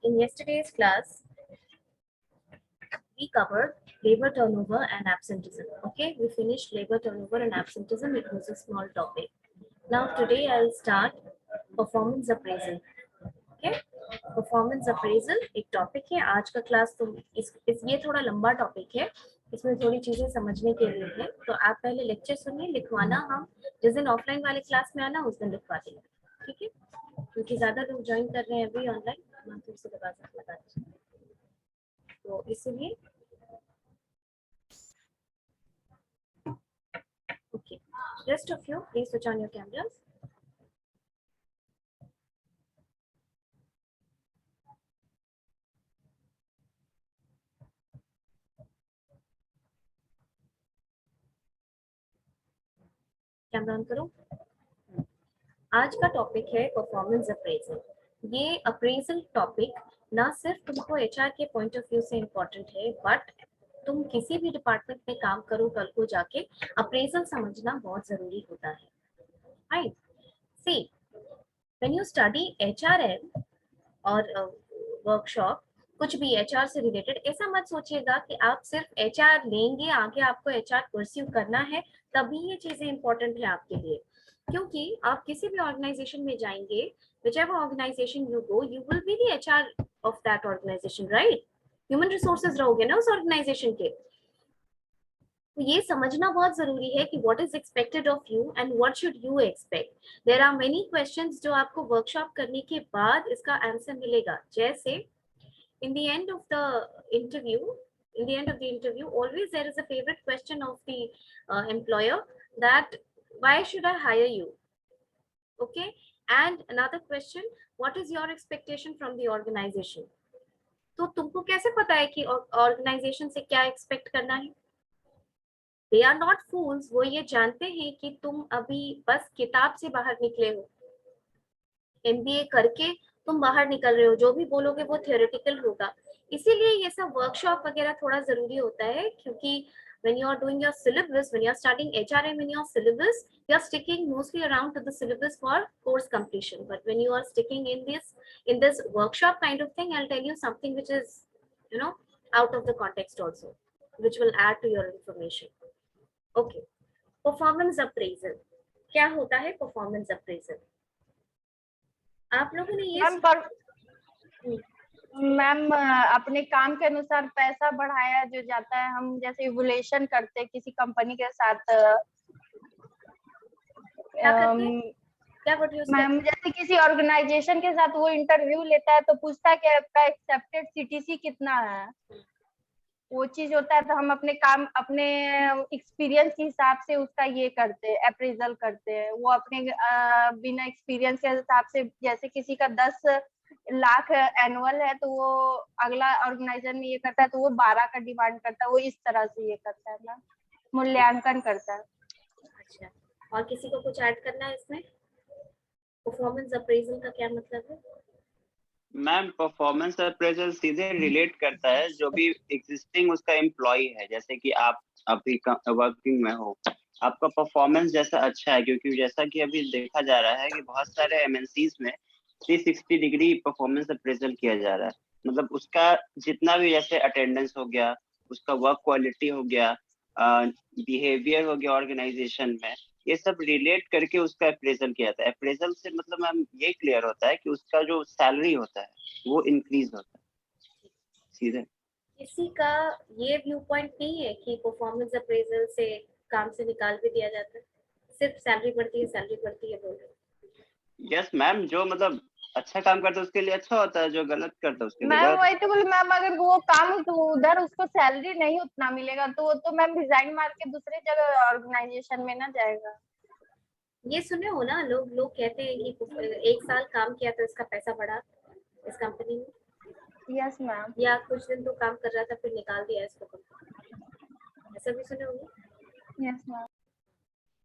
In yesterday's class, we covered labor turnover and absenteeism. Okay, we finished labor turnover and absenteeism. It was a small topic. Now today I'll start performance appraisal. Okay, performance appraisal एक topic है आज का class. तो ये थोड़ा लंबा topic है, इसमें थोड़ी चीजें समझने के लिए है। तो आप पहले लेक्चर सुनिए, लिखवाना हम जिस दिन ऑफलाइन वाले क्लास में आना उस दिन लिखवा देंगे, ठीक है? क्योंकि ज्यादा लोग ज्वाइन कर रहे हैं अभी ऑनलाइन, मैं तुमसे लगा तो इसीलिए okay. Rest of you please switch on your cameras. Camera on करो। आज का टॉपिक है परफॉर्मेंस अप्रेजल। ये अप्रेजल टॉपिक ना सिर्फ तुमको एचआर के पॉइंट ऑफ व्यू से इम्पोर्टेंट है, बट तुम किसी भी डिपार्टमेंट में काम करो कल को जाके अप्रेजल समझना बहुत जरूरी होता है, right? See, when you study HRM और वर्कशॉप, कुछ भी एचआर से रिलेटेड, ऐसा मत सोचिएगा कि आप सिर्फ एचआर लेंगे, आगे आपको एचआर परस्यू करना है तभी ये चीजें इंपॉर्टेंट है आपके लिए। क्योंकि आप किसी भी ऑर्गेनाइजेशन में जाएंगे, whichever organization you go, you will be the HR of that organization, right? Human resources रहोगे ना उस ऑर्गेनाइजेशन के। तो ये समझना बहुत जरूरी है कि what is expected of you and what should you expect. There are many questions जो आपको वर्कशॉप करने के बाद इसका आंसर मिलेगा। जैसे in the end of the interview, always there is a favorite question of the employer, that why should I hire you? Okay, and another question, what is your expectation from the organization? तो तुमको कैसे पता है कि organisation से क्या expect करना है? They are not fools, वो ये जानते हैं कि तुम अभी बस किताब से बाहर निकले हो, एमबीए करके तुम बाहर निकल रहे हो, जो भी बोलोगे वो थियोरेटिकल होगा। इसीलिए ये सब वर्कशॉप वगैरह थोड़ा जरूरी होता है, क्योंकि when you are doing your syllabus, when you are studying HRM in your syllabus, you are sticking mostly around to the syllabus for course completion. But when you are sticking in this workshop kind of thing, I'll tell you something which is, you know, out of the context also, which will add to your information. Okay, performance appraisal. क्या होता है performance appraisal? आप लोगों ने ये ma'am अपने काम के अनुसार पैसा बढ़ाया जो जाता है, हम जैसे इवोल्यूशन करते हैं किसी कंपनी के साथ। मैम जैसे किसी ऑर्गेनाइजेशन के साथ वो इंटरव्यू लेता है तो पूछता है कि आपका एक्सेप्टेड सीटीसी कितना है, वो चीज होता है। तो हम अपने काम अपने एक्सपीरियंस के हिसाब से उसका ये करते हैं, अप्रेजल करते हैं। वो अपने बिना एक्सपीरियंस के हिसाब से, जैसे किसी का 10 लाख एनुअल है तो वो अगला ऑर्गेनाइजेशन में ये करता है तो वो 12 का डिमांड करता है, वो इस तरह से ये करता है ना, मूल्यांकन करता है। अच्छा, और किसी को कुछ ऐड करना है इसमें? परफॉर्मेंस अप्रेजल का क्या मतलब है? मैम परफॉर्मेंस अप्रेजल सीधे रिलेट करता है जो भी एग्जिस्टिंग उसका एम्प्लॉय है। जैसे कि आप अभी वर्किंग में हो, आपका परफॉर्मेंस जैसा अच्छा है, क्योंकि जैसा कि अभी देखा जा रहा है कि बहुत सारे एमएनसीज में 360 डिग्री परफॉर्मेंस अप्रेजल किया जा रहा है। मतलब उसका जितना भी, जैसे अटेंडेंस हो गया, उसका वर्क क्वालिटी हो गया, बिहेवियर हो गया ऑर्गेनाइजेशन में, ये सब रिलेट करके उसका अप्रेजल किया जाता है। अप्रेजल से मतलब मैम ये क्लियर होता है कि उसका जो सैलरी होता है वो इंक्रीज होता है सीधे। किसी का ये व्यू पॉइंट नहीं है कि परफॉर्मेंस अप्रेजल से काम से निकाल भी दिया जाता है, सिर्फ सैलरी बढ़ती है बोल रहे? यस मैम, जो मतलब अच्छा काम करता है उसके लिए अच्छा होता है, जो गलत करता है उसके लिए मैम वही तो बोले मैम, अगर वो काम तो उधर उसको सैलरी नहीं उतना मिलेगा तो वो तो मैम रिजाइन मार के दूसरे जगह ऑर्गेनाइजेशन में ना जाएगा। ये सुने हो ना, लोग कहते हैं कि 1 साल काम किया तो इसका पैसा बढ़ा इस कंपनी में। Yes ma'am. या कुछ दिन तो काम कर रहा था फिर निकाल दिया इसको, ऐसा भी सुने होंगे। Yes ma'am.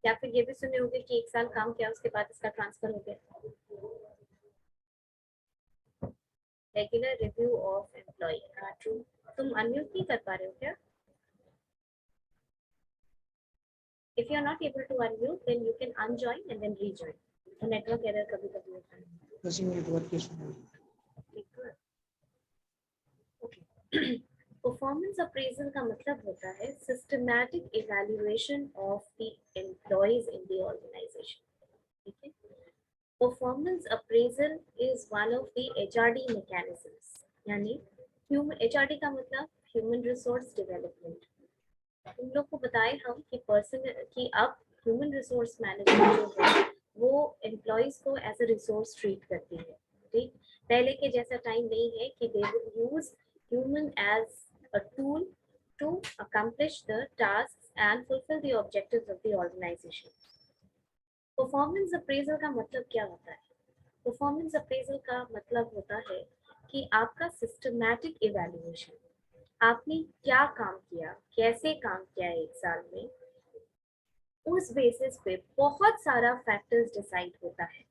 या फिर ये भी सुने होंगे कि 1 साल काम किया उसके बाद इसका ट्रांसफर हो गया। Regular review of employee. True. तुम अनम्यूट नहीं कर पा रहे हो क्या? If you are not able to unmute, then you can unjoin and then rejoin. तो नेटवर्क एरर कभी-कभी होता है। परफॉर्मेंस अप्रेजल का मतलब होता है systematic evaluation of the employees in the organisation. ठीक है. Performance appraisal is one of the HRD mechanisms. यानी एचआरडी का मतलब ह्यूमन रिसोर्स डेवलपमेंट. तुम लोग को बताए हम कि अब ह्यूमन रिसोर्स मैनेजमेंट जो है वो एम्प्लॉयज को एज अ रिसोर्स ट्रीट करती है. ठीक. पहले के जैसा टाइम नहीं है कि they will use human as a tool to accomplish the tasks and fulfill the objectives of the organization. Performance appraisal का मतलब क्या होता है? Performance appraisal का मतलब होता है कि आपका systematic evaluation, आपने क्या काम किया, कैसे काम किया एक साल में, उस बेसिस पे बहुत सारा फैक्टर्स डिसाइड होता है.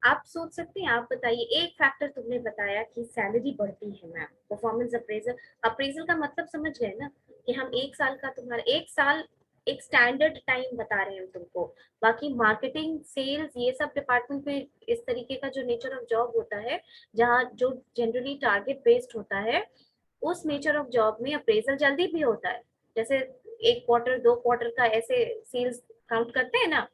आप सोच सकते हैं, आप बताइए, एक फैक्टर तुमने बताया कि सैलरी बढ़ती है मैम. परफॉर्मेंस अप्रेजल का मतलब समझ गए ना कि हम एक साल का तुम्हारा एक साल एक स्टैंडर्ड टाइम बता रहे हैं तुमको. बाकी मार्केटिंग, सेल्स, ये सब डिपार्टमेंट पे इस तरीके का जो नेचर ऑफ जॉब होता है जहाँ जो जनरली टारगेट बेस्ड होता है, उस नेचर ऑफ जॉब में अप्रेजल जल्दी भी होता है. जैसे 1 क्वार्टर 2 क्वार्टर का ऐसे सेल्स काउंट करते हैं ना,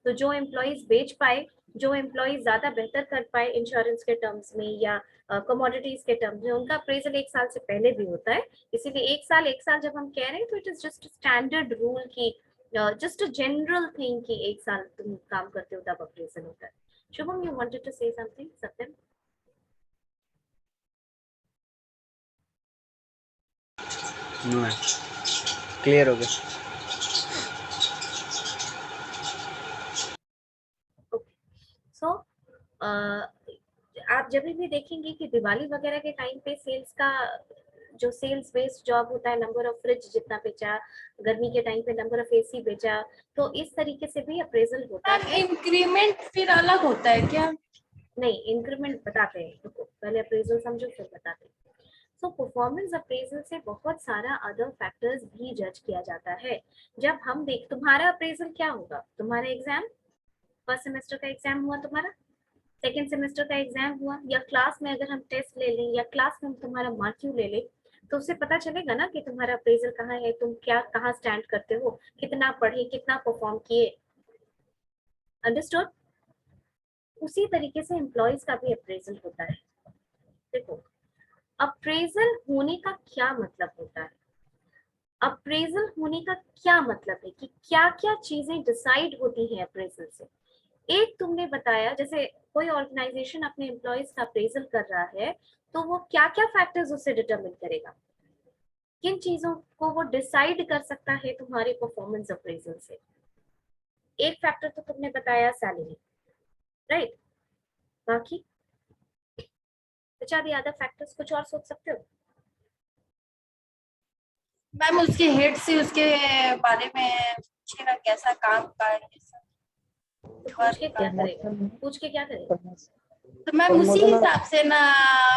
तो जो एम्प्लॉयज बेच पाए, जो एम्प्लॉयज ज्यादा बेहतर कर पाए इंश्योरेंस के टर्म्स में या कमोडिटीज के टर्म्स में, उनका अप्रेजल 1 साल से पहले भी होता है. इसीलिए एक साल जब हम कह रहे हैं तो it is just standard rule की, जस्ट अ जनरल थिंग कि 1 साल तुम काम करते हो तब अप्रेजल होता है. Shubham, you wanted to say something? Satyam? No, clear हो गया. सो आप जब भी देखेंगे कि दिवाली वगैरह के टाइम पे सेल्स का जो सेल्स बेस्ड जॉब होता है, नंबर ऑफ फ्रिज जितना बेचा, गर्मी के टाइम पे नंबर ऑफ एसी बेचा, तो इस तरीके से भी अप्रेजल होता है. इंक्रीमेंट फिर अलग होता है क्या? नहीं, इंक्रीमेंट बताते हैं, तो पहले अप्रेजल समझो फिर बताते हैं. सो परफॉर्मेंस अप्रेजल से बहुत सारा अदर फैक्टर्स भी जज किया जाता है. जब हम तुम्हारा अप्रेजल क्या होगा, तुम्हारा एग्जाम, फर्स्ट सेमेस्टर का एग्जाम हुआ, तुम्हारा सेकेंड सेमेस्टर का एग्जाम हुआ, या क्लास में अगर हम टेस्ट ले लें या क्लास में हम तुम्हारा मार्क्यू ले लें, तो उससे पता चलेगा ना कि तुम्हारा अप्रेजल कहाँ है, तुम क्या कहाँ स्टैंड करते हो, कितना पढ़े, कितना परफॉर्म किए. अंडरस्टूड? उसी तरीके से एम्प्लॉयज का भी अप्रेजल होता है. देखो, अप्रेजल होने का क्या मतलब होता है? अप्रेजल होने का क्या मतलब है कि क्या क्या चीजें डिसाइड होती हैं अप्रेजल से. एक तुमने बताया, जैसे कोई ऑर्गेनाइजेशन अपने एम्प्लॉयज का अप्रेजल कर रहा है तो वो क्या क्या फैक्टर्स उससे डिटरमिन करेगा, किन चीजों को वो डिसाइड कर सकता है तुम्हारे परफॉर्मेंस अप्रेजल से. एक फैक्टर तो तुमने बताया सैलरी, राइट. बाकी बचा दी अदर फैक्टर्स, कुछ और सोच सकते हो? मैम उसके हेड से उसके बारे में पूछेगा कैसा काम का है, तो पूछ के क्या करेगा, पूछ के क्या करेगा? तो मैम उसी हिसाब से ना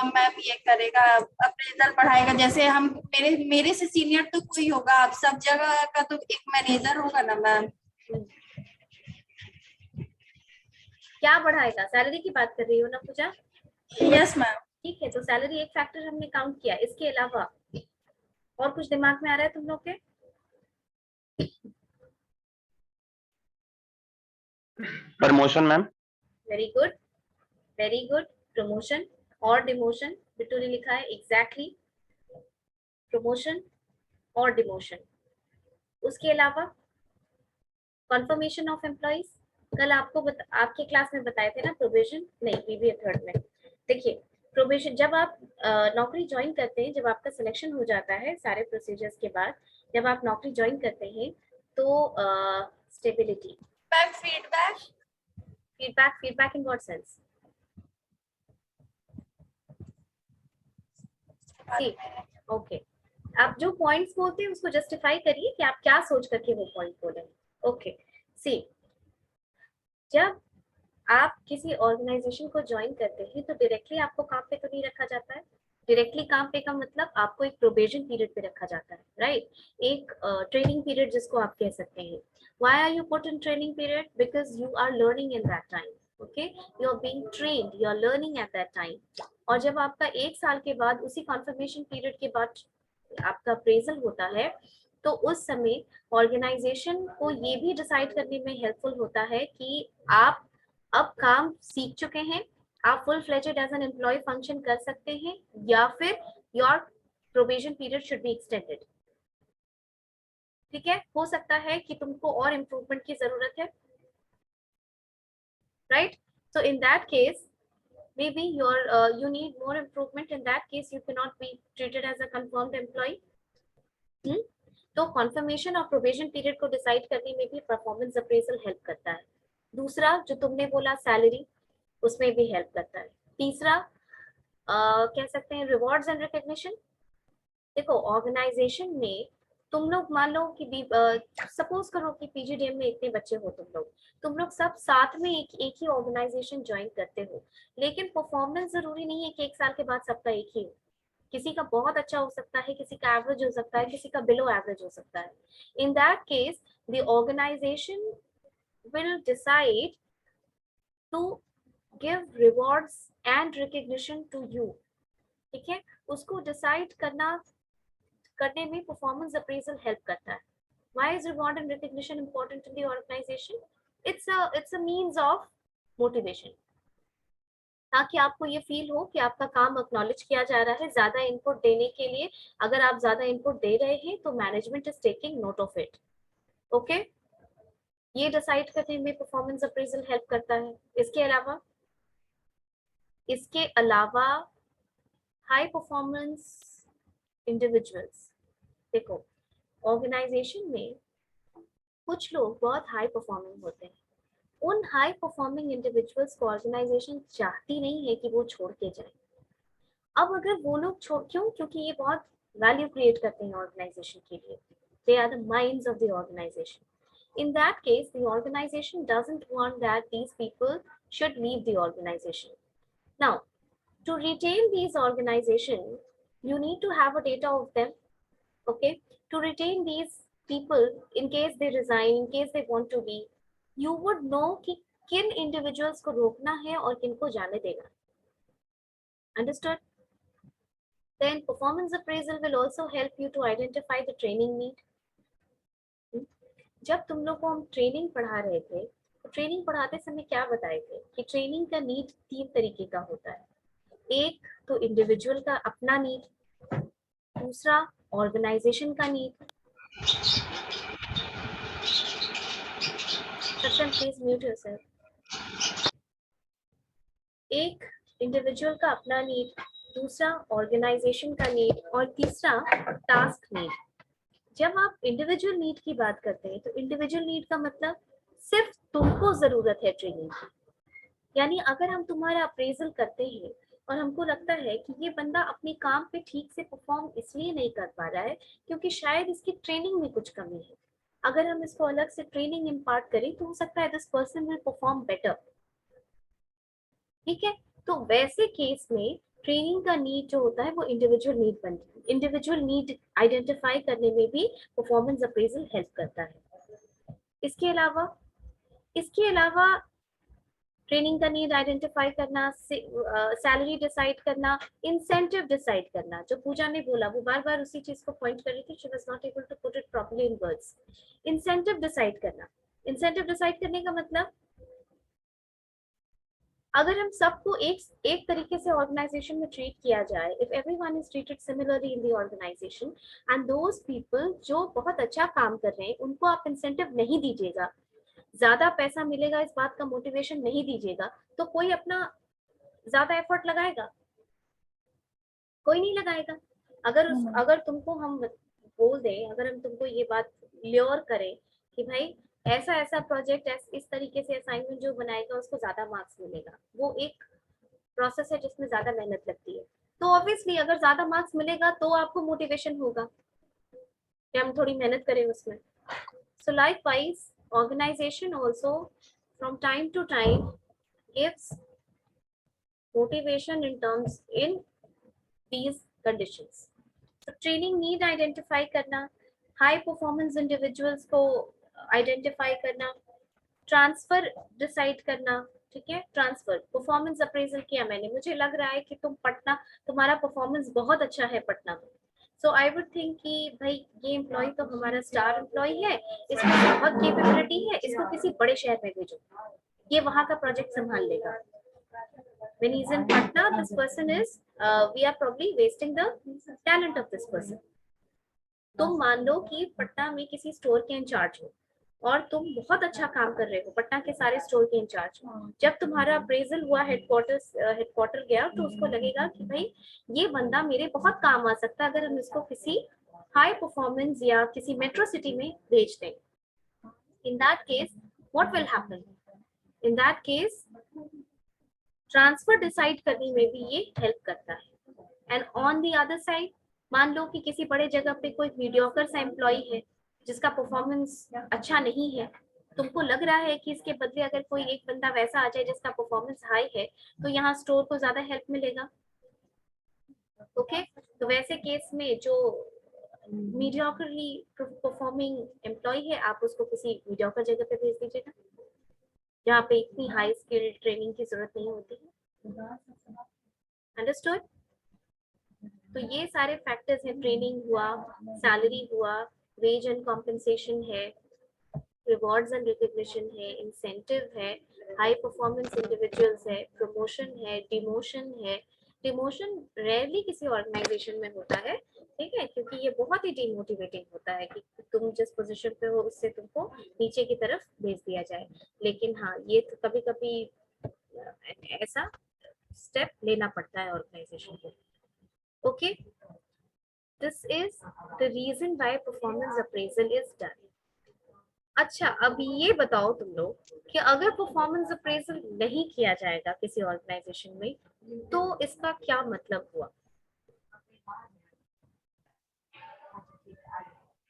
मैम ये करेगा, अप्रेजल बढ़ाएगा. जैसे हम मेरे से सीनियर तो कोई होगा, आप सब जगह का तो एक मैनेजर होगा ना मैम. क्या बढ़ाएगा? सैलरी की बात कर रही हो ना पूजा? Yes ma'am. ठीक है, तो सैलरी एक फैक्टर हमने काउंट किया. इसके अलावा और कुछ दिमाग में आ रहा है तुम लोग के? Promotion ma'am. Very good, very good. Promotion और डिमोशन, बिट्टू ने लिखा है एग्जैक्टली. प्रमोशन और डिमोशन. उसके अलावा कन्फर्मेशन ऑफ एम्प्लॉइज, कल आपको आपके क्लास में बताए थे ना, प्रोबेशन नहीं, बीबीए थर्ड में. देखिए, प्रोबेशन जब आप नौकरी ज्वाइन करते हैं, जब आपका सिलेक्शन हो जाता है सारे प्रोसीजर्स के बाद, जब आप नौकरी ज्वाइन करते हैं तो stability. Ma'am feedback in what sense? Okay, आप जो पॉइंट्स बोलते हैं उसको जस्टिफाई करिए कि आप क्या सोच करके वो पॉइंट बोले. ओके, सी, जब आप किसी ऑर्गेनाइजेशन को ज्वाइन करते हैं तो डायरेक्टली आपको काम पे तो नहीं रखा जाता है. डायरेक्टली काम पे का मतलब आपको एक प्रोबेशन पीरियड पे रखा जाता है, राइट. एक ट्रेनिंग पीरियड जिसको आप कह सकते हैं. Why are you put in training period? Because you are learning in that time. Okay, you are being trained, you are learning at that time. और जब आपका 1 साल के बाद, उसी कॉन्फर्मेशन पीरियड के बाद आपका अप्रेजल होता है, तो उस समय ऑर्गेनाइजेशन को ये भी डिसाइड करने में हेल्पफुल होता है कि आप अब काम सीख चुके हैं, आप full fledged as an employee function कर सकते हैं, या फिर your probation period should be extended. ठीक है, हो सकता है कि तुमको और इम्प्रूवमेंट की जरूरत है, right? So in that case maybe you need more improvement. In that case you cannot be treated as a confirmed employee. तो confirmation और probation period को decide करने में भी performance appraisal help करता है। दूसरा जो तुमने बोला सैलरी, उसमें भी हेल्प करता है। तीसरा कह सकते हैं रिवॉर्ड्स एंड रिकग्निशन। देखो ऑर्गेनाइजेशन में तुम लोग मान लो कि सपोज करो कि पीजीडीएम में इतने बच्चे हो, तुम लोग सब साथ में एक ही ऑर्गेनाइजेशन ज्वाइन करते हो, लेकिन परफॉर्मेंस जरूरी नहीं है कि 1 साल के बाद सबका एक ही हो। किसी का बहुत अच्छा हो सकता है, किसी का एवरेज हो सकता है, किसी का बिलो एवरेज हो सकता है। In that case the organisation will decide to give rewards and recognition to you. ठीक है, उसको डिसाइड करने में परफॉर्मेंस अप्रेजल हेल्प करता है। Why is reward and recognition important in the organization? It's a means of motivation, ताकि आपको ये फील हो कि आपका काम एक्नॉलेज किया जा रहा है। ज्यादा इनपुट देने के लिए, अगर आप ज्यादा इनपुट दे रहे हैं तो management is taking note of it. Okay, ये डिसाइड करने में परफॉर्मेंस अप्रेजल हेल्प करता है। इसके अलावा हाई परफॉर्मेंस इंडिविजुअल्स। देखो ऑर्गेनाइजेशन में कुछ लोग बहुत हाई परफॉर्मिंग होते हैं, उन हाई परफॉर्मिंग इंडिविजुअल्स को ऑर्गेनाइजेशन चाहती नहीं है कि वो छोड़ के जाए। अब अगर वो लोग क्योंकि ये बहुत वैल्यू क्रिएट करते हैं ऑर्गेनाइजेशन के लिए, they are the minds of the organisation. In that case, the organization doesn't want that these people should leave the organization. Now, to retain these organizations, you need to have a data of them. Okay, to retain these people in case they resign, in case they want to leave, you would know कि किन individuals को रोकना है और किन को जाने देना। Understood? Then performance appraisal will also help you to identify the training need. जब तुम लोग को हम ट्रेनिंग पढ़ा रहे थे, तो ट्रेनिंग पढ़ाते समय क्या बताए थे कि ट्रेनिंग का नीड 3 तरीके का होता है। एक तो इंडिविजुअल का अपना नीड, दूसरा ऑर्गेनाइजेशन का नीड। Please mute yourself. एक इंडिविजुअल का अपना नीड, दूसरा ऑर्गेनाइजेशन का नीड, और तीसरा टास्क नीड। जब आप इंडिविजुअल नीड की बात करते हैं तो इंडिविजुअल नीड का मतलब सिर्फ तुमको जरूरत है ट्रेनिंग की। यानी अगर हम तुम्हारा अप्रेजल करते हैं और हमको लगता है कि ये बंदा अपने काम पे ठीक से परफॉर्म इसलिए नहीं कर पा रहा है क्योंकि शायद इसकी ट्रेनिंग में कुछ कमी है, अगर हम इसको अलग से ट्रेनिंग इम्पार्ट करें तो हो सकता है this person will perform better. ठीक है, तो वैसे केस में ट्रेनिंग का नीड जो होता है वो इंडिविजुअल नीड बनती है। इंडिविजुअल नीड आइडेंटिफाई करने में भी परफॉर्मेंस अप्रेजल हेल्प करता है। इसके अलावा ट्रेनिंग का नीड आइडेंटिफाई करना, सैलरी डिसाइड करना, इंसेंटिव डिसाइड करना। जो पूजा ने बोला वो बार बार उसी चीज को पॉइंट कर रही थी, she was not able to put it properly in words. Incentive decide करना, इंसेंटिव डिसाइड करने का मतलब अगर हम सबको एक तरीके से ऑर्गेनाइजेशन में ट्रीट किया जाए, if everyone is treated similarly in the organisation and those people जो बहुत अच्छा काम कर रहे हैं उनको आप इंसेंटिव नहीं दीजिएगा, ज्यादा पैसा मिलेगा इस बात का मोटिवेशन नहीं दीजिएगा, तो कोई अपना ज्यादा एफर्ट लगाएगा? कोई नहीं लगाएगा। अगर तुमको हम बोल दें, अगर हम तुमको ये बात ल्योर करें कि भाई ऐसा ऐसा प्रोजेक्ट इस तरीके से असाइनमेंट जो बनाएगा उसको ज्यादा मार्क्स मिलेगा, वो एक प्रोसेस है जिसमें ज्यादा मेहनत लगती है, तो ऑब्वियसली अगर ज्यादा मार्क्स मिलेगा तो आपको मोटिवेशन होगा कि हम थोड़ी मेहनत करें उसमें। सो likewise organization also from time to time gives motivation in these conditions. So training need identify करना, high performance individuals को identify करना, transfer decide करना, ठीक है। ट्रांसफर, परफॉर्मेंस अप्रेजल किया मैंने, मुझे लग रहा है कि तुम पटना, तुम्हारा परफॉर्मेंस बहुत अच्छा है पटना में, सो आई वुड थिंक कि भाई ये एम्प्लॉय तो हमारा स्टार एम्प्लॉय है, इसमें बहुत कैपेबिलिटी है, इसको किसी बड़े शहर में भेजो, ये वहां का प्रोजेक्ट संभाल लेगा। When he's in Patna, this person is, we are probably wasting the talent of this person. तुम मान लो कि पटना में किसी स्टोर के इंचार्ज हो और तुम बहुत अच्छा काम कर रहे हो, पटना के सारे स्टोर के इंचार्ज हो, जब तुम्हारा अप्रेजल हुआ हेडक्वार्टर गया तो उसको लगेगा कि भाई ये बंदा मेरे बहुत काम आ सकता है अगर हम इसको किसी हाई परफॉर्मेंस या किसी मेट्रो सिटी में भेज दें। इन that case what will happen? In that case transfer decide करने में भी ये हेल्प करता है। And on the other side, मान लो कि किसी बड़े जगह पे कोई मीडियोकर सा एम्प्लॉय है जिसका परफॉर्मेंस अच्छा नहीं है, तुमको लग रहा है कि इसके बदले अगर कोई एक बंदा वैसा आ जाए जिसका परफॉर्मेंस हाई है तो यहाँ स्टोर को ज्यादा हेल्प मिलेगा। ओके, तो वैसे केस में जो मीडियोकरली परफॉर्मिंग एम्प्लॉय है आप उसको किसी मीडियोकर जगह पे भेज दीजिएगा जहाँ पे इतनी हाई स्किल ट्रेनिंग की जरूरत नहीं होती है। अंडरस्टूड? तो ये सारे फैक्टर्स हैं, ट्रेनिंग हुआ, सैलरी हुआ, वेज एंड कॉम्पेंसेशन है, रिवॉर्ड्स एंड रिकग्निशन है, इंसेंटिव है, हाई परफॉर्मेंस इंडिविजुअल्स है, प्रमोशन है, डिमोशन है। डिमोशन रेयरली किसी ऑर्गेनाइजेशन में होता है, ठीक है, क्योंकि ये बहुत ही डिमोटिवेटिंग होता है कि तुम जिस पोजीशन पे हो उससे तुमको नीचे की तरफ भेज दिया जाए। लेकिन हाँ, ये तो कभी कभी ऐसा स्टेप लेना पड़ता है ऑर्गेनाइजेशन को। Okay, this is the reason why performance appraisal is done. अच्छा, अब ये बताओ तुम लोग कि अगर परफॉर्मेंस अप्रेजल नहीं किया जाएगा किसी ऑर्गेनाइजेशन में तो इसका क्या मतलब हुआ?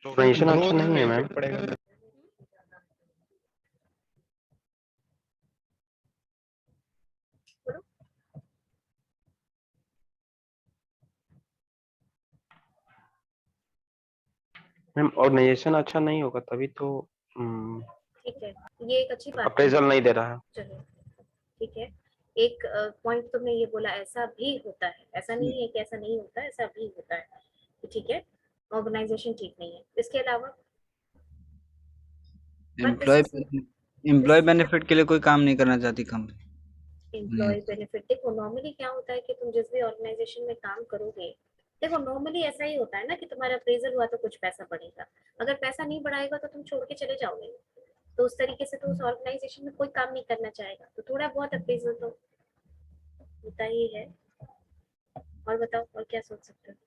ऑर्गेनाइजेशन अच्छा नहीं है मैम। मैम ऑर्गेनाइजेशन अच्छा नहीं होगा तभी तो ठीक है, ये एक अच्छी बात है। अप्रेजल नहीं दे रहा है। चलो ठीक है, एक पॉइंट तुमने ये बोला, ऐसा भी होता है, ऐसा नहीं है कि ऐसा नहीं होता, ऐसा भी होता है, ठीक है, ऑर्गेनाइजेशन ठीक नहीं है। इसके अलावा एम्प्लॉय बेनिफिट के लिए कोई काम नहीं करना चाहती कंपनी। एम्प्लॉय बेनिफिट, देखो नॉर्मली क्या होता है कि तुम जिस भी ऑर्गेनाइजेशन में काम करोगे, देखो नॉर्मली ऐसा ही होता है ना कि तुम्हारा अप्रेजल हुआ तो कुछ पैसा बढ़ेगा, अगर पैसा नहीं बढ़ाएगा तो तुम छोड़ के चले जाओगे, तो उस तरीके से तो उस ऑर्गेनाइजेशन में कोई काम नहीं करना चाहेगा, तो थोड़ा बहुत अप्रेजल तो होता ही है। और बताओ और क्या सोच सकते हो?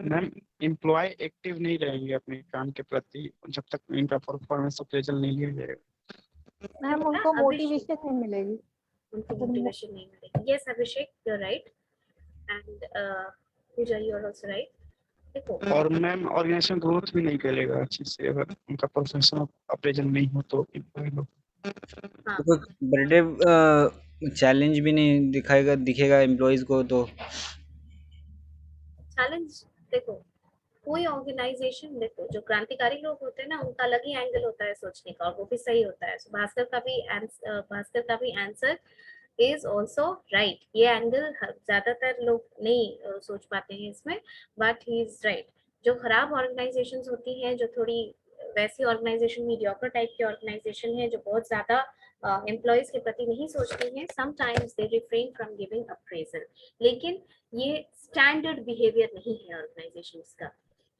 मैम एम्प्लॉय एक्टिव नहीं रहेंगे अपने काम के प्रति जब तक इनका परफॉर्मेंस अप्रेजल नहीं लिया जाएगा। मैम उनको मोटिवेशन नहीं मिलेगी। उनको मोटिवेशन नहीं मिलेगी। Yes Abhishek, you are right, and Puja you are also right. देखो, और मैम ऑर्गेनाइजेशन ग्रोथ भी नहीं करेगा अच्छे से अगर उनका परफॉर्मेंस अप्रेजल नहीं हो तो एम्प्लॉय लोग। हाँ, तो बर्थडे चैलेंज भी नहीं दिखेगा एम्प्लॉइज को तो। चैलेंज देखो, कोई ऑर्गेनाइजेशन, देखो जो क्रांतिकारी लोग होते हैं ना उनका अलग ही एंगल होता है सोचने का और वो भी सही होता है। So, भास्कर का भी आंसर इज ऑल्सो राइट। ये एंगल ज्यादातर लोग नहीं सोच पाते हैं इसमें, बट ही इज राइट। जो खराब ऑर्गेनाइजेशंस होती हैं, जो थोड़ी वैसी ऑर्गेनाइजेशन, मीडियोकर टाइप की ऑर्गेनाइजेशन है जो बहुत ज्यादा एम्प्लॉयज के प्रति नहीं सोचती हैं, sometimes they refrain from giving appraisal. लेकिन ये स्टैंडर्ड बिहेवियर नहीं है ऑर्गेनाइजेशंस का,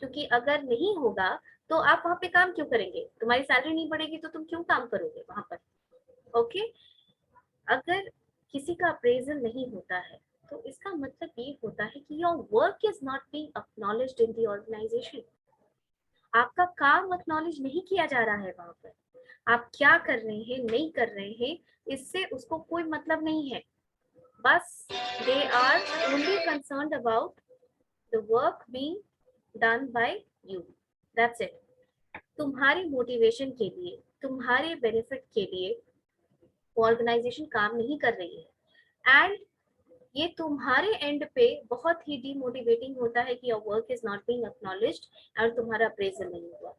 क्योंकि अगर नहीं होगा तो आप वहाँ पे काम क्यों करेंगे? तुम्हारी सैलरी नहीं बढ़ेगी तो तुम क्यों काम करोगे वहां पर? ओके, अगर किसी का अप्रेजल नहीं होता है तो इसका मतलब ये होता है कि your work is not being acknowledged in the organisation. आपका काम एक्नॉलेज नहीं किया जा रहा है वहां पर, आप क्या कर रहे हैं नहीं कर रहे हैं इससे उसको कोई मतलब नहीं है। बस they are only concerned about the work being done by you, that's it. तुम्हारी मोटिवेशन के लिए, तुम्हारे बेनिफिट के लिए ऑर्गेनाइजेशन काम नहीं कर रही है, एंड ये तुम्हारे एंड पे बहुत ही डिमोटिवेटिंग होता है कि your work is not being acknowledged और तुम्हारा अप्रेजल नहीं हुआ।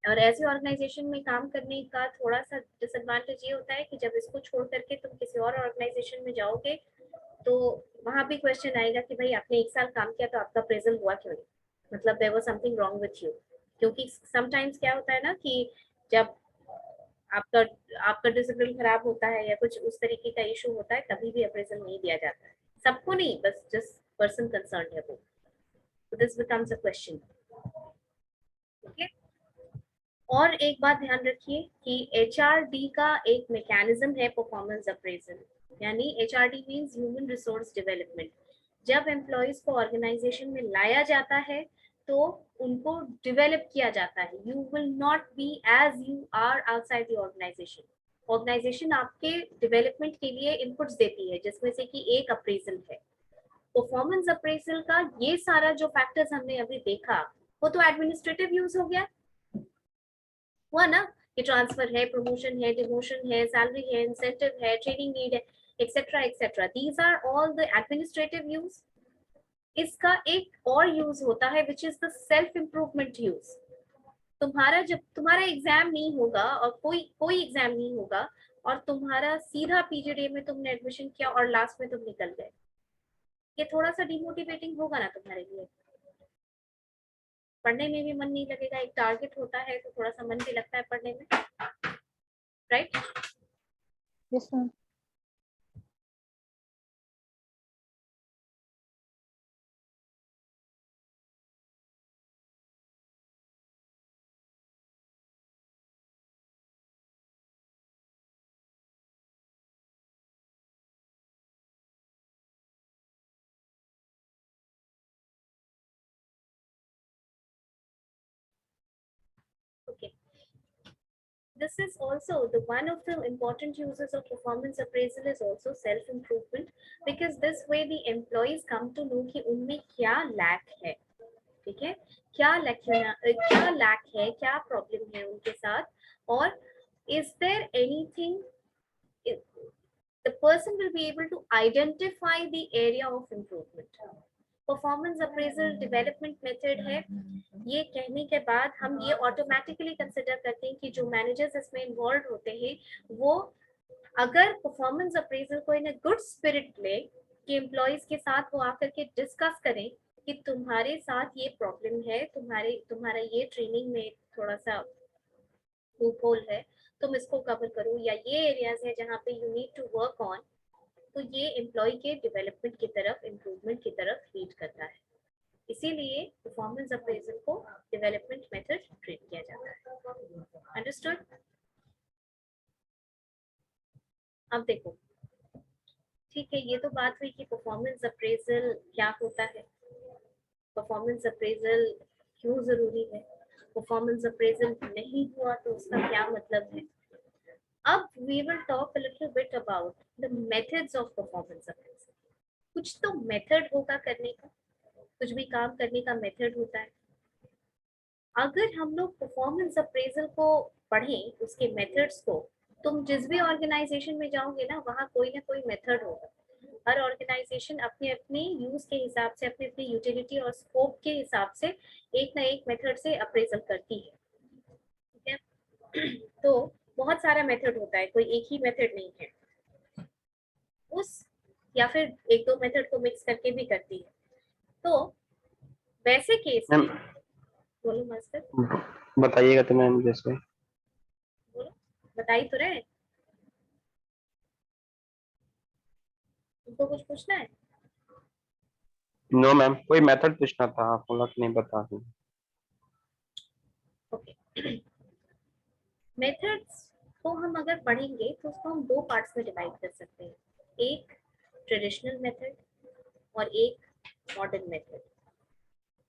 और ऐसी ऑर्गेनाइजेशन में काम करने का थोड़ा सा डिसएडवांटेज ये होता है कि जब इसको छोड़ करके तुम किसी और ऑर्गेनाइजेशन में जाओगे तो वहां भी क्वेश्चन आएगा कि भाई आपने 1 साल काम किया तो आपका अप्रेजल हुआ क्यों नहीं, मतलब there was something wrong with you. क्योंकि समटाइम्स क्या होता है ना कि जब आपका आपका डिसिप्लिन खराब होता है या कुछ उस तरीके का इशू होता है तभी भी अप्रेजल नहीं दिया जाता है, सबको नहीं, बस जस्ट पर्सन कंसर्न है वो। So this becomes a question. Okay? और एक बात ध्यान रखिए कि HRD का एक मैकेनिज्म है परफॉर्मेंस अप्रेजल, यानी HRD means human resource development. जब एम्प्लॉयज को ऑर्गेनाइजेशन में लाया जाता है तो उनको डेवलप किया जाता है। You will not be as you are outside the organisation. Organisation आपके डेवलपमेंट के लिए इनपुट्स देती है जिसमें से कि एक अप्रेजल है। परफॉर्मेंस अप्रेजल का ये सारा जो फैक्टर्स हमने अभी देखा वो तो एडमिनिस्ट्रेटिव यूज हो गया, हुआ ना, कि ट्रांसफर है, प्रमोशन है, डिमोशन है, सैलरी है, इंसेंटिव है, ट्रेनिंग नीड है, etcetera etcetera. These are all the administrative use. इसका एक और यूज होता है which is the self improvement use. तुम्हारा जब तुम्हारा एग्जाम नहीं होगा और कोई एग्जाम नहीं होगा और तुम्हारा सीधा पीजीडी में तुमने एडमिशन किया और लास्ट में तुम निकल गए, ये थोड़ा सा डिमोटिवेटिंग होगा ना तुम्हारे लिए, पढ़ने में भी मन नहीं लगेगा। एक टारगेट होता है तो थोड़ा सा मन भी लगता है पढ़ने में, right? Yes ma'am. Okay. This is also the one of the important uses of performance appraisal is also self improvement, because this way the employees come to know कि उनमें क्या lack है, ठीक है, क्या lack है, क्या problem है उनके साथ, और is there anything the person will be able to identify the area of improvement. Performance appraisal development method है, ये कहने के बाद हम ये ऑटोमेटिकली कंसिडर करते हैं कि जो मैनेजर्स इसमें इन्वॉल्व होते हैं वो अगर परफॉर्मेंस अप्रेजल को इन अ गुड स्पिरिट ले कि एम्प्लॉयज के साथ वो आकर के डिस्कस करें कि तुम्हारे साथ ये प्रॉब्लम है, तुम्हारा ये ट्रेनिंग में थोड़ा सा लूपहोल है, तुम इसको कवर करो, या ये एरियाज है जहाँ पे you need to work on, तो ये एम्प्लॉय के डेवलपमेंट की तरफ, इम्प्रूवमेंट की तरफ लीड करता है। इसीलिए परफॉर्मेंस अप्रेजल को डेवलपमेंट मेथड ट्रीट किया जाता है। अंडरस्टूड? अब देखो, ठीक है, ये तो बात हुई कि परफॉर्मेंस अप्रेजल क्या होता है, परफॉर्मेंस अप्रेजल क्यों जरूरी है, परफॉर्मेंस अप्रेजल नहीं हुआ तो उसका क्या मतलब है। अब we will talk a little bit about the methods of performance appraisal. कुछ तो मेथड होगा करने का, कुछ भी काम करने का मेथड होता है। अगर हम लोग परफॉर्मेंस अप्रेजल को पढ़ें, उसके मेथड्स को, तुम जिस भी ऑर्गेनाइजेशन में जाओगे ना वहाँ कोई ना कोई मेथड होगा। हर ऑर्गेनाइजेशन अपने अपने यूज के हिसाब से, अपने अपने यूटिलिटी और स्कोप के हिसाब से एक ना एक मेथड से अप्रेजल करती है, ठीक है? तो बहुत सारा मेथड होता है, कोई एक ही मेथड नहीं है, उस या फिर एक दो मेथड को मिक्स करके भी करती है। तो वैसे केस में बोलो मास्टर, बताइएगा तो मैम, जैसे बोलो, बताई तो रहे, तुमको कुछ पूछना है? नो मैम, कोई मेथड पूछना था, आप बोला कि नहीं बता दूं। ओके, मेथड्स को हम अगर पढ़ेंगे तो उसको हम दो पार्ट्स में डिवाइड कर सकते हैं, एक ट्रेडिशनल मेथड और एक मॉडर्न मेथड।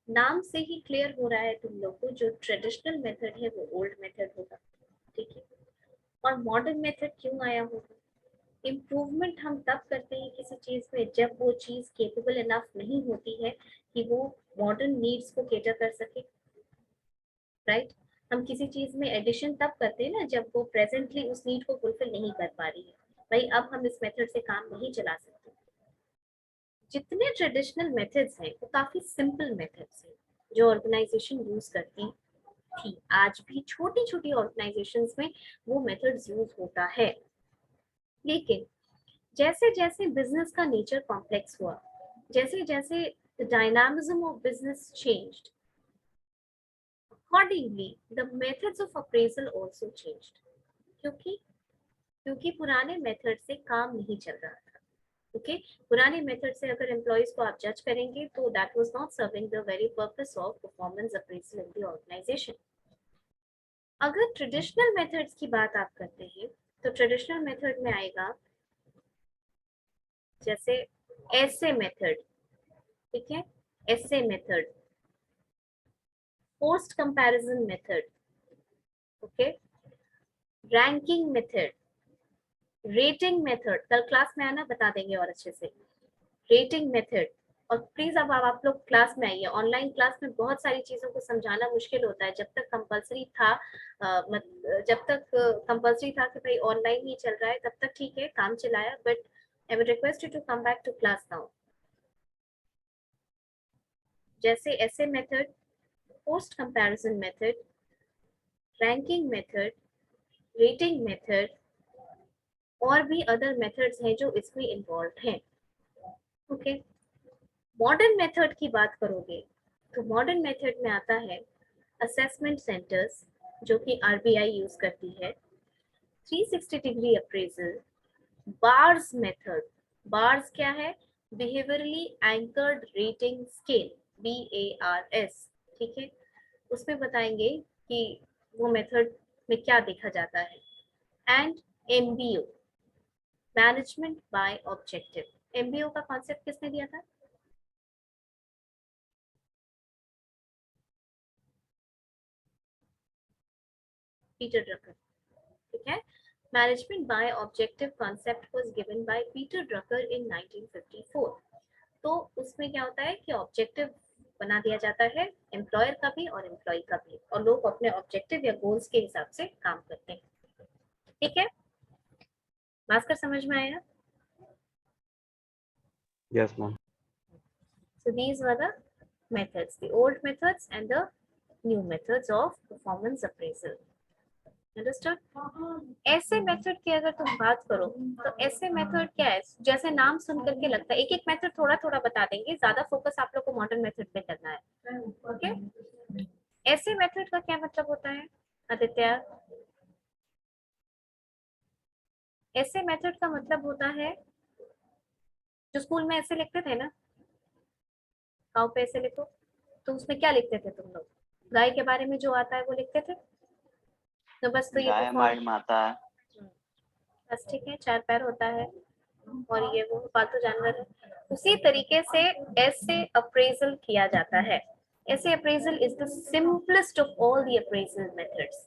नाम से ही क्लियर हो रहा है तुम लोग को, जो ट्रेडिशनल मेथड है वो ओल्ड मेथड होगा, ठीक है? और मॉडर्न मेथड क्यों आया होगा? इम्प्रूवमेंट हम तब करते हैं किसी चीज में जब वो चीज केपेबल इनफ नहीं होती है कि वो मॉडर्न नीड्स को केटर कर सके, राइट? हम किसी चीज में एडिशन तब करते हैं ना जब वो प्रेजेंटली उस नीड को फुलफिल नहीं कर पा रही है। भाई अब हम इस मेथड से काम नहीं चला सकते। जितने ट्रेडिशनल मेथड्स हैं वो काफी सिंपल मेथड्स हैं जो ऑर्गेनाइजेशन यूज करती है, थी, आज भी छोटी छोटी ऑर्गेनाइजेशंस में वो मेथड्स यूज होता है। लेकिन जैसे जैसे बिजनेस का नेचर कॉम्प्लेक्स हुआ, जैसे जैसे the dynamism of business changed, accordingly the methods of appraisal also changed। क्योंकि पुराने मेथड से काम नहीं चल रहा था। ओके, पुराने मेथड से अगर एम्प्लॉइज को आप जज करेंगे तो that was not serving the very purpose of performance appraisal in the organisation. अगर ट्रेडिशनल मेथड्स की बात आप करते हैं तो ट्रेडिशनल मेथड में आएगा जैसे एसे मेथड, ठीक है, essay method, post comparison method, okay, ranking method, rating method. कल क्लास में आना, बता देंगे और अच्छे से रेटिंग मेथड। और प्लीज अब आप लोग क्लास में आइए, ऑनलाइन क्लास में बहुत सारी चीजों को समझाना मुश्किल होता है। जब तक कंपलसरी था जब तक कंपलसरी था कि भाई ऑनलाइन ही चल रहा है, तब तक ठीक है, काम चलाया, but I would request you to come back to class now. जैसे ऐसे method, post comparison method, ranking method, rating method और भी अदर मेथड्स हैं जो इसमें इन्वॉल्व हैं। ओके, मॉडर्न मेथड की बात करोगे तो मॉडर्न मेथड में आता है असेसमेंट सेंटर्स, जो कि आरबीआई यूज करती है, 360 degree appraisal, bars method. Bars क्या है? Behaviourally anchored rating scale, BARS, ठीक है। उसमें बताएंगे कि वो मेथड में क्या देखा जाता है। And MBO, management by objective. MBO का कॉन्सेप्ट किसने दिया था? पीटर ड्रकर, ठीक है। Management by objective concept was given by Peter Drucker in 1954। तो उसमें क्या होता है कि ऑब्जेक्टिव बना दिया जाता है एम्प्लॉयर का भी और एम्प्लॉय का भी, और लोग अपने ऑब्जेक्टिव या गोल्स के हिसाब से काम करते हैं, ठीक है। भास्कर, समझ में आया? Yes, ma'am. So these were the methods, the old methods and the new methods of performance appraisal. Understood? ऐसे मेथड की अगर तुम बात करो तो ऐसे मेथड क्या है? जैसे नाम सुन करके लगता है, एक एक मेथड थोड़ा थोड़ा बता देंगे, ज्यादा फोकस आप लोग को मॉडर्न मेथड पे करना है। ओके, ऐसे मेथड का क्या मतलब होता है आदित्य? ऐसे मेथड का मतलब होता है, जो स्कूल में ऐसे लिखते थे ना, काउ पे ऐसे लिखो, तो उसमें क्या लिखते थे तुम लोग? गाय के बारे में जो आता है वो लिखते थे, तो बस तो ये गाय हमारी माता है। बस, ठीक है, 4 पैर होता है और ये वो पालतू जानवर है। उसी तरीके से ऐसे अप्रेजल किया जाता है। Essay appraisal is the simplest of all the appraisal methods,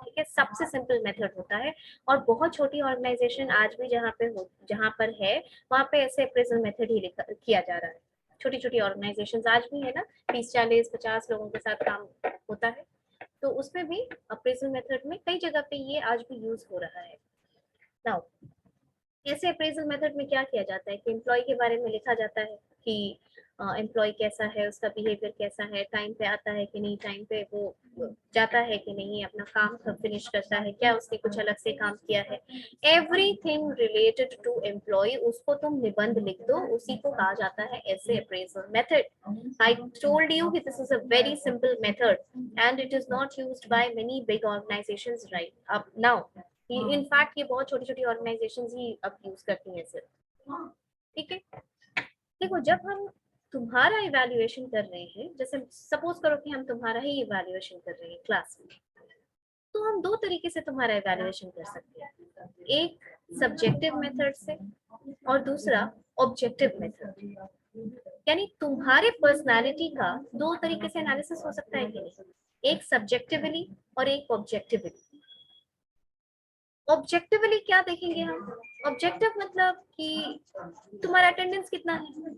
ठीक है, सबसे सिंपल मेथड होता है। और बहुत छोटी ऑर्गेनाइजेशन आज भी जहाँ पर है, वहाँ पे ऐसे अप्रेजल मेथड ही किया जा रहा है। छोटी छोटी ऑर्गेनाइजेशन आज भी है ना, 30, 40, 50 लोगों के साथ काम होता है, तो उसमें भी अप्रेजल मेथड में कई जगह पे ये आज भी यूज हो रहा है। नाउ ऐसे अप्रेजल मेथड में क्या किया जाता है कि एम्प्लॉय के बारे में लिखा जाता है कि एम्प्लॉय कैसा है, उसका बिहेवियर कैसा है, टाइम पे आता है कि नहीं, टाइम पे वो जाता है कि नहीं, अपना काम कब फिनिश करता है, क्या उसने कुछ अलग से काम किया है, एवरीथिंग रिलेटेड टू एम्प्लॉय, उसको तुम निबंध लिख दो, उसी को कहा जाता है essay appraisal method. I told you कि this is a very simple method and it is not used by many big organisations right अब नाउ। इनफैक्ट ये बहुत छोटी छोटी ऑर्गेनाइजेशंस ही अब यूज करती हैं सिर्फ, ठीक है। देखो, जब हम तुम्हारा इवैल्यूएशन कर रहे हैं, जैसे सपोज करो कि हम तुम्हारा ही इवैल्यूएशन कर रहे हैं क्लास में, तो हम 2 तरीके से तुम्हारा इवैल्यूएशन कर सकते हैं, एक सब्जेक्टिव मेथड से और दूसरा ऑब्जेक्टिव मेथड। यानी तुम्हारे पर्सनालिटी का 2 तरीके से एनालिसिस हो सकता है कि नहीं, एक सब्जेक्टिवली और एक ऑब्जेक्टिवली। ऑब्जेक्टिवली क्या देखेंगे हम? ऑब्जेक्टिव मतलब कि तुम्हारा अटेंडेंस कितना है,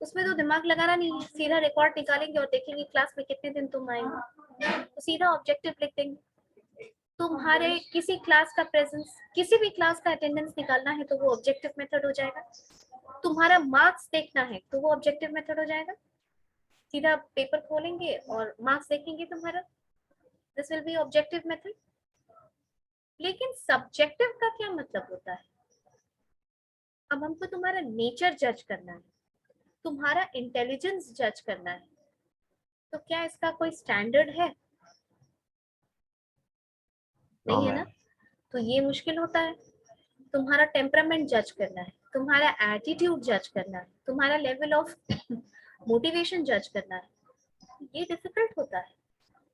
उसमें तो दिमाग लगाना नहीं है, सीधा रिकॉर्ड निकालेंगे और देखेंगे क्लास में कितने दिन तुम आए हो, तो सीधा ऑब्जेक्टिव लिख देंगे। तुम्हारे किसी क्लास का प्रेजेंस, किसी भी क्लास का अटेंडेंस निकालना है तो वो ऑब्जेक्टिव मेथड हो जाएगा। तुम्हारा मार्क्स देखना है तो वो ऑब्जेक्टिव मेथड हो जाएगा, सीधा पेपर खोलेंगे और मार्क्स देखेंगे तुम्हारा। This will be objective method. लेकिन सब्जेक्टिव का क्या मतलब होता है? अब हमको तुम्हारा नेचर जज करना है, तुम्हारा इंटेलिजेंस जज करना है, तो क्या इसका कोई स्टैंडर्ड है? नहीं है ना, तो ये मुश्किल होता है। तुम्हारा टेम्परामेंट जज करना है, तुम्हारा एटीट्यूड जज करना है, तुम्हारा लेवल ऑफ मोटिवेशन जज करना है, ये डिफिकल्ट होता है।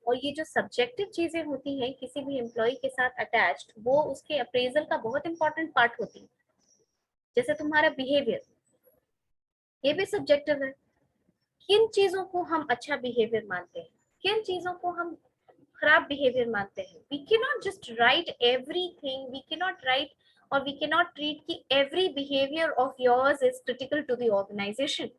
और ये जो सब्जेक्टिव चीजें होती हैं किसी भी एम्प्लॉय के साथ अटैच्ड, वो उसके अप्रेजल का बहुत इंपॉर्टेंट पार्ट होती है। जैसे तुम्हारा बिहेवियर, ये भी सब्जेक्टिव है। किन चीजों को हम अच्छा बिहेवियर मानते हैं, किन चीजों को हम खराब बिहेवियर मानते हैं। We can not just write everything, we can not write or we can not treat कि every behaviour of yours is critical to the organisation.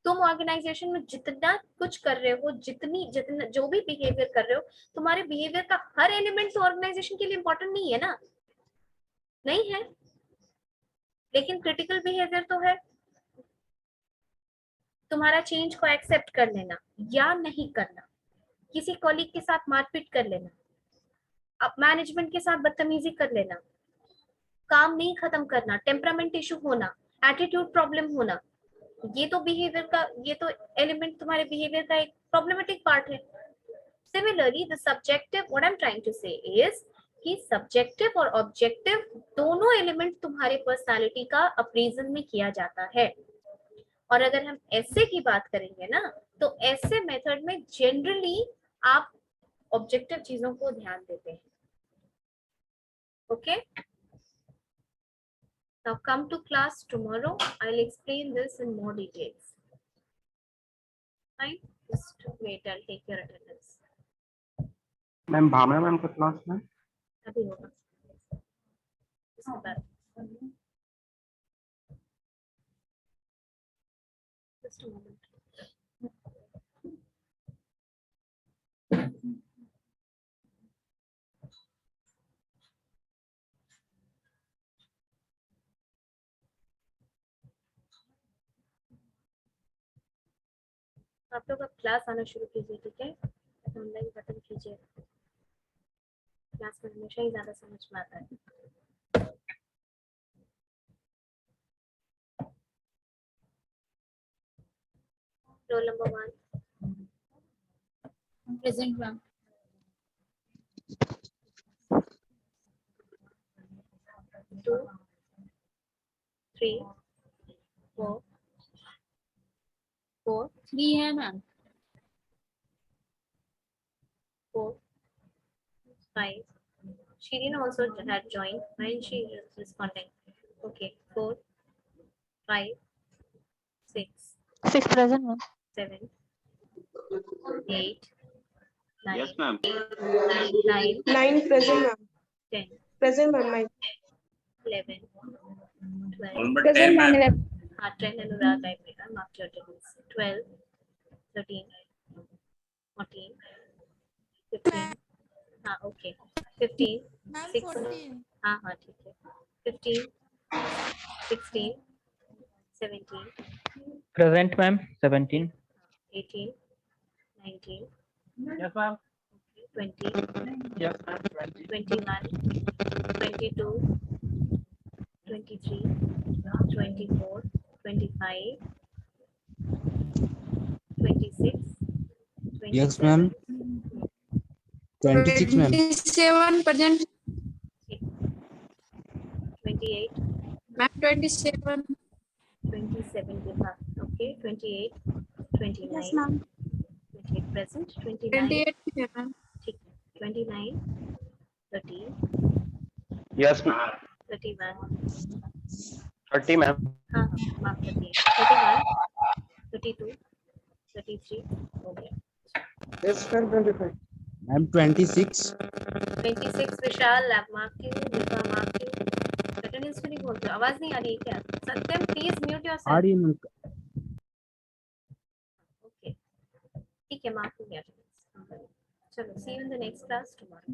तुम ऑर्गेनाइजेशन में जितना कुछ कर रहे हो, जितना जो भी बिहेवियर कर रहे हो, तुम्हारे बिहेवियर का हर एलिमेंट तो ऑर्गेनाइजेशन के लिए इंपॉर्टेंट नहीं है ना, नहीं है, लेकिन क्रिटिकल बिहेवियर तो है। तुम्हारा चेंज को एक्सेप्ट कर लेना या नहीं करना, किसी कॉलीग के साथ मारपीट कर लेना, अब मैनेजमेंट के साथ बदतमीजी कर लेना, काम नहीं खत्म करना, टेम्परामेंट इशू होना, एटीट्यूड प्रॉब्लम होना, ये तो बिहेवियर का, ये तो एलिमेंट तुम्हारे बिहेवियर का एक प्रॉब्लमेटिक पार्ट है। Similarly the subjective, what I am trying to say is कि सब्जेक्टिव और ऑब्जेक्टिव दोनों एलिमेंट तुम्हारे पर्सनालिटी का अप्रेजल में किया जाता है। और अगर हम ऐसे की बात करेंगे ना, तो ऐसे मेथड में जनरली आप ऑब्जेक्टिव चीजों को ध्यान देते हैं। Okay, now come to class tomorrow, I'll explain this in more details. Fine, just wait, I'll take your attendance. Ma'am Bhavana ma'am का क्लास में अभी होगा इसके बाद। Just a moment. आप लोग अब क्लास आना शुरू कीजिए, ठीक है? ऑनलाइन बटन कीजिए, क्लास में हमेशा ही ज्यादा समझ में आता है। Roll number 1 present ma'am. 2 3 4 4 3 है ma'am. 4 5. Shirin also had joined. When she is responding. Okay. 4 5 6 6 present, ma'am. 7 8 9 Yes, ma'am. 9 9 present, ma'am. 10 Present, ma'am. 11 12 Present, ma'am. 10 Anurag, I marked your attendance. 12 13 14 15. हाँ, okay. 15 मैम 6. 14। हाँ हाँ ठीक है। 15 16 17 Present, ma'am. 17. 18 19 Yes, ma'am. 20 Yes, ma'am. 20. 21 22 23 24 25 26 Yes, ma'am. 26, ma'am. 27 present 28 ma'am. 27 27 के बाद, okay, 28 29 yes ma'am. 28 present 29 28 है ma'am. ठीक है, 29 30 यस मैम 31 30 मैम हाँ हाँ माफ करिए 31 32 33 हो गया। Yes, ma'am. 25. I'm 26. 26 Vishal lab mark क्यों, विभा मार्क क्यों, अटेंडेंस क्यों नहीं बोलते? आवाज नहीं आ रही है क्या? सत्यम प्लीज म्यूट आ योरसेल्फ। रही है मैम। ओके ठीक है, मार्क हो गया। चलो see you in the next class tomorrow.